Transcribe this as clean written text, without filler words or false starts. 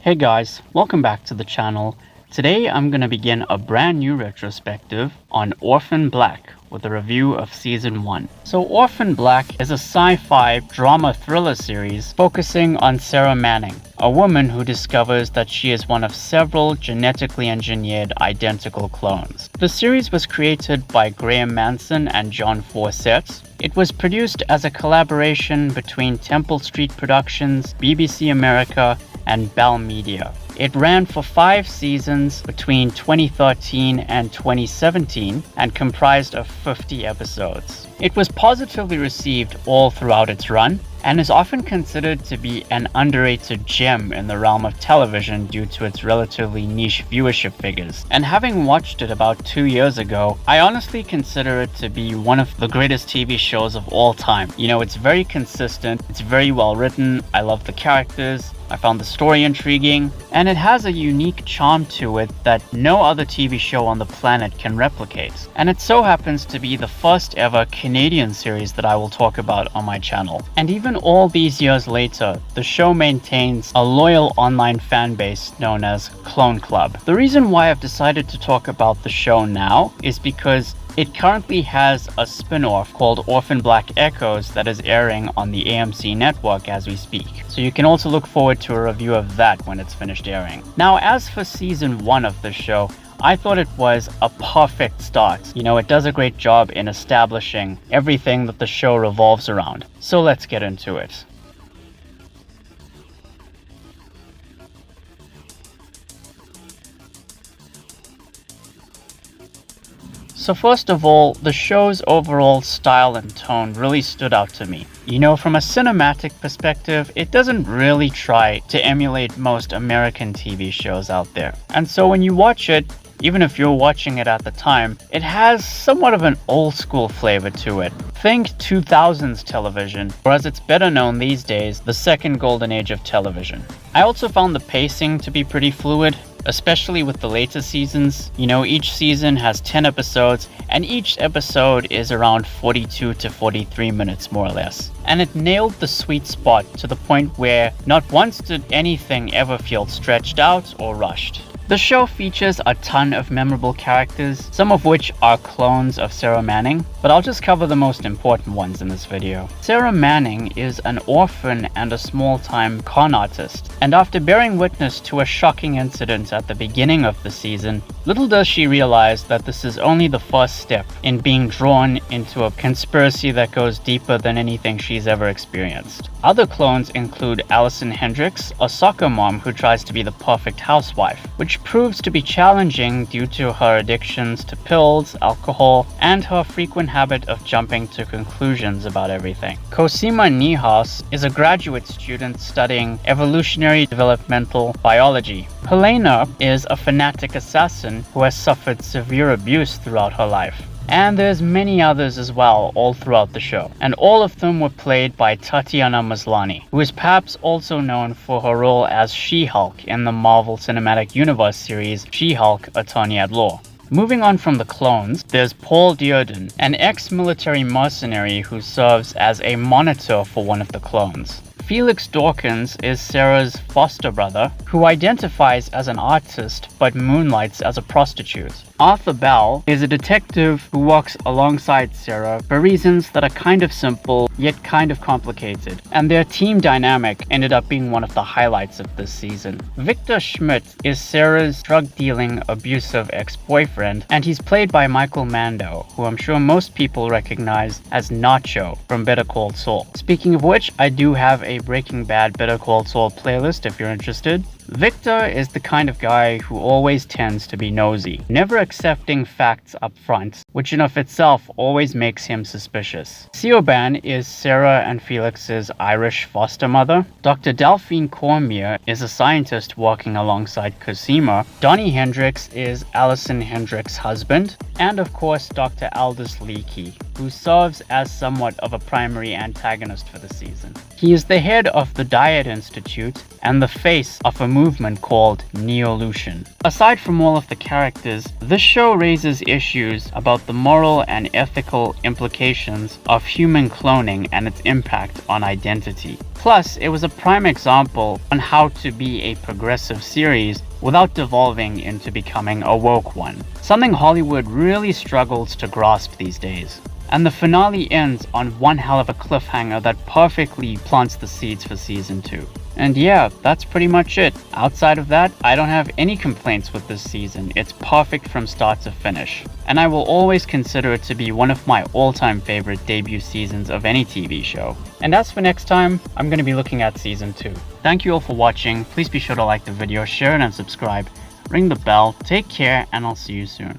Hey guys, welcome back to the channel. Today I'm going to begin a brand new retrospective on Orphan Black with a review of Season 1. So Orphan Black is a sci-fi drama thriller series focusing on Sarah Manning, a woman who discovers that she is one of several genetically engineered identical clones. The series was created by Graham Manson and John Fawcett. It was produced as a collaboration between Temple Street Productions, BBC America, and Bell Media. It ran for 5 seasons between 2013 and 2017 and comprised of 50 episodes. It was positively received all throughout its run and is often considered to be an underrated gem in the realm of television due to its relatively niche viewership figures. And having watched it about 2 years ago, I honestly consider it to be one of the greatest TV shows of all time. You know, it's very consistent, it's very well written, I love the characters, I found the story intriguing, and it has a unique charm to it that no other TV show on the planet can replicate. And it so happens to be the first ever Canadian series that I will talk about on my channel. And even all these years later, the show maintains a loyal online fan base known as Clone Club. The reason why I've decided to talk about the show now is because it currently has a spin-off called Orphan Black Echoes that is airing on the AMC network as we speak. So you can also look forward to a review of that when it's finished airing. Now, as for Season 1 of the show, I thought it was a perfect start. You know, it does a great job in establishing everything that the show revolves around. So let's get into it. So first of all, the show's overall style and tone really stood out to me. You know, from a cinematic perspective, it doesn't really try to emulate most American TV shows out there. And so when you watch it, even if you're watching it at the time, it has somewhat of an old school flavor to it. Think 2000s television, or as it's better known these days, the second golden age of television. I also found the pacing to be pretty fluid, especially with the later seasons. You know, each season has 10 episodes, and each episode is around 42 to 43 minutes more or less. And it nailed the sweet spot to the point where not once did anything ever feel stretched out or rushed. The show features a ton of memorable characters, some of which are clones of Sarah Manning, but I'll just cover the most important ones in this video. Sarah Manning is an orphan and a small-time con artist, and after bearing witness to a shocking incident at the beginning of the season, little does she realize that this is only the first step in being drawn into a conspiracy that goes deeper than anything she's ever experienced. Other clones include Allison Hendricks, a soccer mom who tries to be the perfect housewife, which proves to be challenging due to her addictions to pills, alcohol, and her frequent habit of jumping to conclusions about everything. Cosima Niehaus is a graduate student studying evolutionary developmental biology. Helena is a fanatic assassin who has suffered severe abuse throughout her life. And there's many others as well all throughout the show, and all of them were played by Tatiana Maslany, who is perhaps also known for her role as She-Hulk in the Marvel Cinematic Universe series She-Hulk: Attorney at Law. Moving on from the clones, there's Paul Dearden, an ex-military mercenary who serves as a monitor for one of the clones. Felix Dawkins is Sarah's foster brother, who identifies as an artist but moonlights as a prostitute. Arthur Bell is a detective who walks alongside Sarah for reasons that are kind of simple, yet kind of complicated, and their team dynamic ended up being one of the highlights of this season. Victor Schmidt is Sarah's drug-dealing, abusive ex-boyfriend, and he's played by Michael Mando, who I'm sure most people recognize as Nacho from Better Call Saul. Speaking of which, I do have a Breaking Bad Better Call Saul playlist if you're interested. Victor is the kind of guy who always tends to be nosy, never accepting facts up front, which in of itself always makes him suspicious. Siobhan is Sarah and Felix's Irish foster mother. Dr. Delphine Cormier is a scientist working alongside Cosima. Donnie Hendricks is Allison Hendricks' husband. And of course, Dr. Aldous Leakey, who serves as somewhat of a primary antagonist for the season. He is the head of the Diet Institute and the face of a movement called Neolution. Aside from all of the characters, this show raises issues about the moral and ethical implications of human cloning and its impact on identity. Plus, it was a prime example on how to be a progressive series without devolving into becoming a woke one, something Hollywood really struggles to grasp these days. And the finale ends on one hell of a cliffhanger that perfectly plants the seeds for season 2. And yeah, that's pretty much it. Outside of that, I don't have any complaints with this season. It's perfect from start to finish. And I will always consider it to be one of my all-time favorite debut seasons of any TV show. And as for next time, I'm going to be looking at season 2. Thank you all for watching. Please be sure to like the video, share it and subscribe. Ring the bell, take care, and I'll see you soon.